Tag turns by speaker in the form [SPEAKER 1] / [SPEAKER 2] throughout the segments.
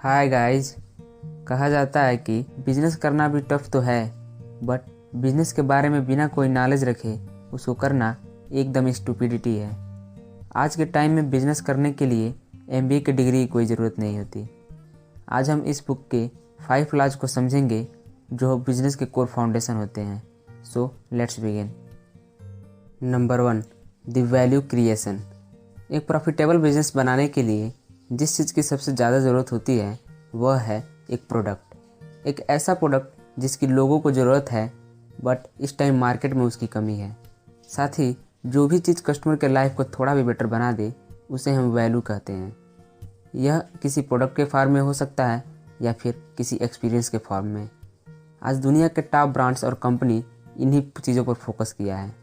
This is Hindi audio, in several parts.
[SPEAKER 1] Hi guys. कहा जाता है कि बिजनेस करना भी टफ तो है, बट बिजनेस के बारे में बिना कोई नॉलेज रखे उसको करना एकदम स्टूपिडिटी है। आज के टाइम में बिजनेस करने के लिए एमबीए की डिग्री की कोई ज़रूरत नहीं होती। आज हम इस बुक के 5 लॉज को समझेंगे जो बिजनेस के कोर फाउंडेशन होते हैं। So let's begin. Number 1, the value creation. एक प्रॉफिटेबल बिजनेस बनाने के लिए जिस चीज़ की सबसे ज़्यादा ज़रूरत होती है वह है एक प्रोडक्ट। एक ऐसा प्रोडक्ट जिसकी लोगों को ज़रूरत है बट इस टाइम मार्केट में उसकी कमी है। साथ ही जो भी चीज़ कस्टमर के लाइफ को थोड़ा भी बेटर बना दे उसे हम वैल्यू कहते हैं। यह किसी प्रोडक्ट के फॉर्म में हो सकता है या फिर किसी एक्सपीरियंस के फॉर्म में। आज दुनिया के टॉप ब्रांड्स और कंपनी इन्हीं चीज़ों पर फोकस किया है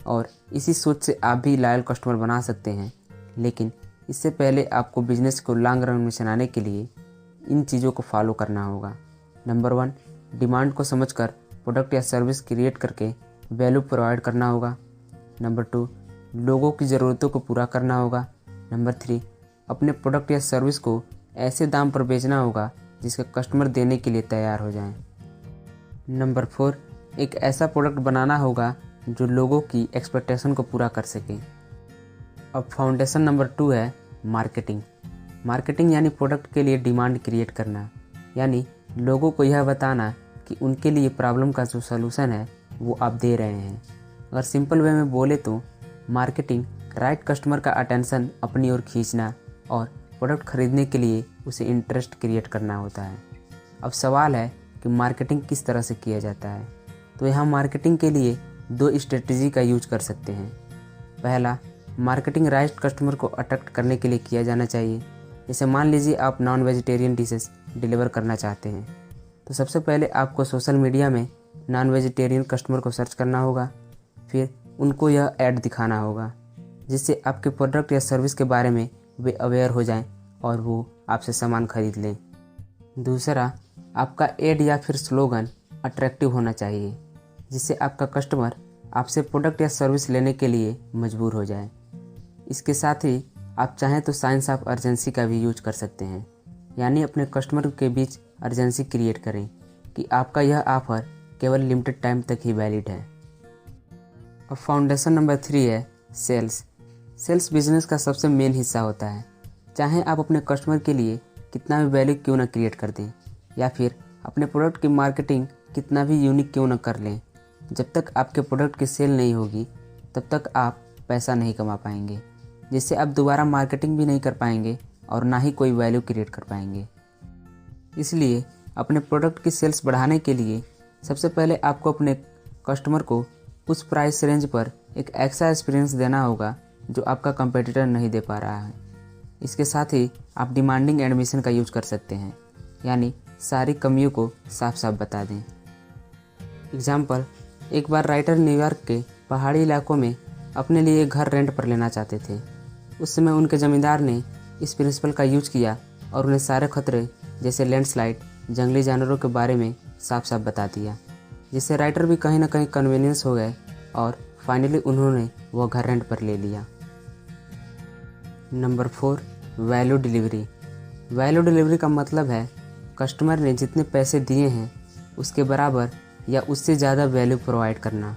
[SPEAKER 1] और इसी सोच से आप भी लॉयल कस्टमर बना सकते हैं। लेकिन इससे पहले आपको बिजनेस को लॉन्ग रन में चलाने के लिए इन चीज़ों को फॉलो करना होगा। नंबर 1, डिमांड को समझकर प्रोडक्ट या सर्विस क्रिएट करके वैल्यू प्रोवाइड करना होगा। नंबर 2, लोगों की ज़रूरतों को पूरा करना होगा। नंबर 3, अपने प्रोडक्ट या सर्विस को ऐसे दाम पर बेचना होगा जिसका कस्टमर देने के लिए तैयार हो जाएं। नंबर 4, एक ऐसा प्रोडक्ट बनाना होगा जो लोगों की एक्सपेक्टेशन को पूरा कर सके। अब फाउंडेशन नंबर 2 है मार्केटिंग। मार्केटिंग यानी प्रोडक्ट के लिए डिमांड क्रिएट करना, यानी लोगों को यह बताना कि उनके लिए प्रॉब्लम का जो सलूशन है वो आप दे रहे हैं। अगर सिंपल वे में बोले तो मार्केटिंग राइट कस्टमर का अटेंशन अपनी ओर खींचना और प्रोडक्ट खरीदने के लिए उसे इंटरेस्ट क्रिएट करना होता है। अब सवाल है कि मार्केटिंग किस तरह से किया जाता है। तो यहाँ मार्केटिंग के लिए 2 स्ट्रेटजी का यूज कर सकते हैं। पहला, मार्केटिंग राइट कस्टमर को अट्रैक्ट करने के लिए किया जाना चाहिए। जैसे मान लीजिए आप नॉन वेजिटेरियन डिशेस डिलीवर करना चाहते हैं, तो सबसे पहले आपको सोशल मीडिया में नॉन वेजिटेरियन कस्टमर को सर्च करना होगा। फिर उनको यह ऐड दिखाना होगा जिससे आपके प्रोडक्ट या सर्विस के बारे में वे अवेयर हो जाएं और वो आपसे सामान खरीद लें। दूसरा, आपका ऐड या फिर स्लोगन अट्रैक्टिव होना चाहिए जिससे आपका कस्टमर आपसे प्रोडक्ट या सर्विस लेने के लिए मजबूर हो जाए। इसके साथ ही आप चाहें तो साइंस ऑफ अर्जेंसी का भी यूज कर सकते हैं, यानी अपने कस्टमर के बीच अर्जेंसी क्रिएट करें कि आपका यह ऑफर केवल लिमिटेड टाइम तक ही वैलिड है। अब फाउंडेशन नंबर 3 है सेल्स। सेल्स बिजनेस का सबसे मेन हिस्सा होता है। चाहे आप अपने कस्टमर के लिए कितना भी वैल्यू क्यों ना क्रिएट कर दें या फिर अपने प्रोडक्ट की मार्केटिंग कितना भी यूनिक क्यों ना कर लें, जब तक आपके प्रोडक्ट की सेल नहीं होगी तब तक आप पैसा नहीं कमा पाएंगे, जिससे आप दोबारा मार्केटिंग भी नहीं कर पाएंगे और ना ही कोई वैल्यू क्रिएट कर पाएंगे। इसलिए अपने प्रोडक्ट की सेल्स बढ़ाने के लिए सबसे पहले आपको अपने कस्टमर को उस प्राइस रेंज पर एक ऐसा एक्सपीरियंस देना होगा जो आपका कंपटीटर नहीं दे पा रहा है। इसके साथ ही आप डिमांडिंग एडमिशन का यूज कर सकते हैं, यानी सारी कमियों को साफ साफ बता दें। एग्जाम्पल, एक बार राइटर न्यूयॉर्क के पहाड़ी इलाकों में अपने लिए घर रेंट पर लेना चाहते थे। उस समय उनके ज़मींदार ने इस प्रिंसिपल का यूज किया और उन्हें सारे खतरे जैसे लैंडस्लाइड, जंगली जानवरों के बारे में साफ साफ बता दिया, जिससे राइटर भी कहीं ना कहीं कन्वीनियंस हो गए और फाइनली उन्होंने वह घर रेंट पर ले लिया। Number 4, value delivery. Value delivery का मतलब है कस्टमर ने जितने पैसे दिए हैं उसके बराबर या उससे ज़्यादा वैल्यू प्रोवाइड करना।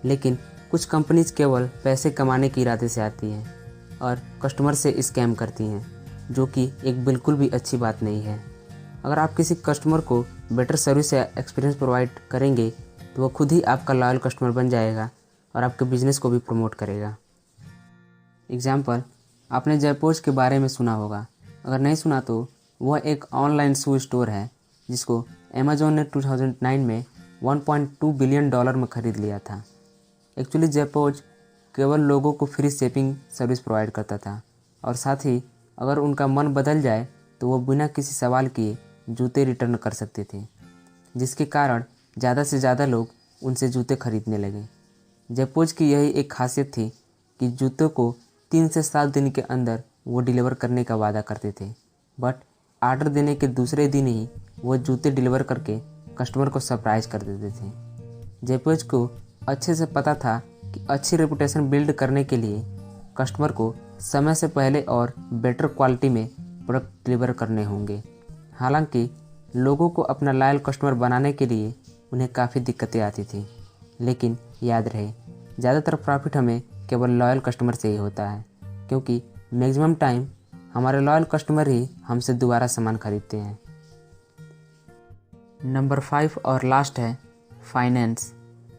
[SPEAKER 1] लेकिन कुछ कंपनीज केवल पैसे कमाने के इरादे से आती हैं और कस्टमर से स्कैम करती हैं, जो कि एक बिल्कुल भी अच्छी बात नहीं है। अगर आप किसी कस्टमर को बेटर सर्विस या एक्सपीरियंस प्रोवाइड करेंगे तो वह खुद ही आपका लॉयल कस्टमर बन जाएगा और आपके बिजनेस को भी प्रमोट करेगा। एग्जाम्पल, आपने जयपोज के बारे में सुना होगा। अगर नहीं सुना तो वह एक ऑनलाइन शू स्टोर है जिसको अमेजोन ने 2009 में $1.2 बिलियन में ख़रीद लिया था। एक्चुअली जयपोज केवल लोगों को फ्री शिपिंग सर्विस प्रोवाइड करता था और साथ ही अगर उनका मन बदल जाए तो वो बिना किसी सवाल किए जूते रिटर्न कर सकते थे, जिसके कारण ज़्यादा से ज़्यादा लोग उनसे जूते खरीदने लगे। जयपोज की यही एक खासियत थी कि जूतों को 3 से 7 दिन के अंदर वो डिलीवर करने का वादा करते थे, बट आर्डर देने के दूसरे दिन ही वो जूते डिलीवर करके कस्टमर को सरप्राइज कर देते थे। जयपोज को अच्छे से पता था कि अच्छी रेपुटेशन बिल्ड करने के लिए कस्टमर को समय से पहले और बेटर क्वालिटी में प्रोडक्ट डिलीवर करने होंगे। हालांकि लोगों को अपना लॉयल कस्टमर बनाने के लिए उन्हें काफ़ी दिक्कतें आती थी, लेकिन याद रहे ज़्यादातर प्रॉफिट हमें केवल लॉयल कस्टमर से ही होता है, क्योंकि मैक्सिमम टाइम हमारे लॉयल कस्टमर ही हमसे दोबारा सामान खरीदते हैं। नंबर 5 और लास्ट है फाइनेंस।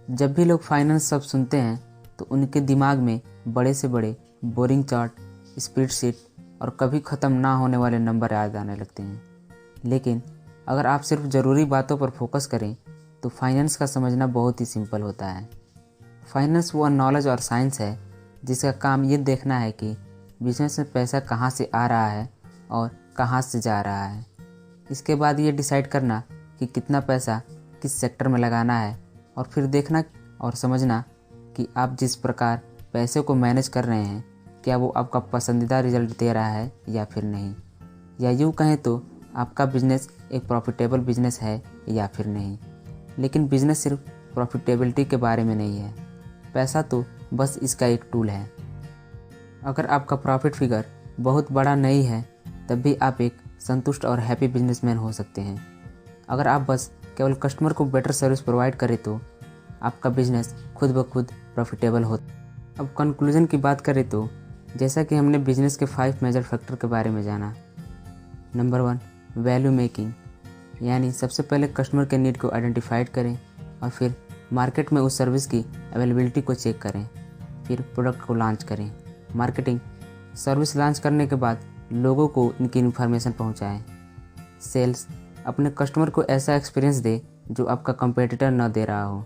[SPEAKER 1] जब भी लोग फाइनेंस शब्द सुनते हैं तो उनके दिमाग में बड़े से बड़े बोरिंग चार्ट, स्प्रेडशीट और कभी ख़त्म ना होने वाले नंबर याद आने लगते हैं। लेकिन अगर आप सिर्फ ज़रूरी बातों पर फोकस करें तो फाइनेंस का समझना बहुत ही सिंपल होता है। फाइनेंस वो नॉलेज और साइंस है जिसका काम ये देखना है कि बिजनेस में पैसा कहाँ से आ रहा है और कहाँ से जा रहा है। इसके बाद ये डिसाइड करना कि कितना पैसा किस सेक्टर में लगाना है, और फिर देखना और समझना कि आप जिस प्रकार पैसे को मैनेज कर रहे हैं क्या वो आपका पसंदीदा रिजल्ट दे रहा है या फिर नहीं, या यूँ कहें तो आपका बिजनेस एक प्रॉफिटेबल बिजनेस है या फिर नहीं। लेकिन बिजनेस सिर्फ प्रॉफिटेबिलिटी के बारे में नहीं है, पैसा तो बस इसका एक टूल है। अगर आपका प्रॉफिट फिगर बहुत बड़ा नहीं है तब भी आप एक संतुष्ट और हैप्पी बिजनेसमैन हो सकते हैं। अगर आप बस केवल कस्टमर को बेटर सर्विस प्रोवाइड करें तो आपका बिजनेस खुद ब खुद प्रॉफिटेबल हो। अब कंक्लूजन की बात करें तो जैसा कि हमने बिजनेस के 5 मेजर फैक्टर के बारे में जाना। नंबर 1, वैल्यू मेकिंग, यानी सबसे पहले कस्टमर के नीड को आइडेंटिफाइड करें और फिर मार्केट में उस सर्विस की अवेलेबिलिटी को चेक करें, फिर प्रोडक्ट को लॉन्च करें। मार्केटिंग, सर्विस लॉन्च करने के बाद लोगों को इनकी इन्फॉर्मेशन पहुंचाएं। सेल्स, अपने कस्टमर को ऐसा एक्सपीरियंस दे जो आपका कंपेटिटर न दे रहा हो,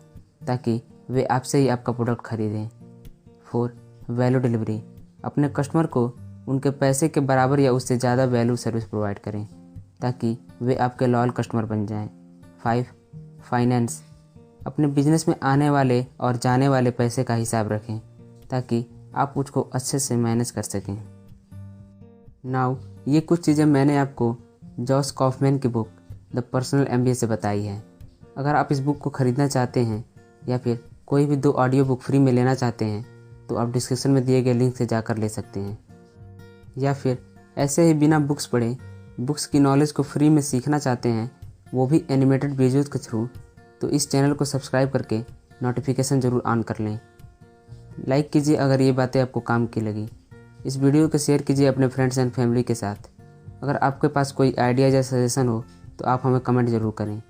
[SPEAKER 1] ताकि वे आपसे ही आपका प्रोडक्ट खरीदें। 4, वैल्यू डिलीवरी, अपने कस्टमर को उनके पैसे के बराबर या उससे ज़्यादा वैल्यू सर्विस प्रोवाइड करें ताकि वे आपके लॉयल कस्टमर बन जाएं। 5, फाइनेंस, अपने बिजनेस में आने वाले और जाने वाले पैसे का हिसाब रखें ताकि आप उसको अच्छे से मैनेज कर सकें। नाउ ये कुछ चीज़ें मैंने आपको जॉस कॉफमैन की बुक द पर्सनल MBA से बताई है। अगर आप इस बुक को ख़रीदना चाहते हैं या फिर कोई भी 2 ऑडियो बुक फ्री में लेना चाहते हैं तो आप डिस्क्रिप्शन में दिए गए लिंक से जाकर ले सकते हैं, या फिर ऐसे ही बिना बुक्स पढ़े बुक्स की नॉलेज को फ्री में सीखना चाहते हैं, वो भी एनिमेटेड वीडियोज़ के थ्रू, तो इस चैनल को सब्सक्राइब करके नोटिफिकेशन ज़रूर ऑन कर लें। लाइक कीजिए अगर ये बातें आपको काम की लगी। इस वीडियो को शेयर कीजिए अपने फ्रेंड्स एंड फैमिली के साथ। अगर आपके पास कोई आइडिया या सजेशन हो तो आप हमें कमेंट ज़रूर करें।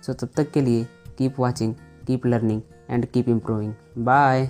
[SPEAKER 1] सो तब तक के लिए keep watching, keep learning and keep improving. Bye.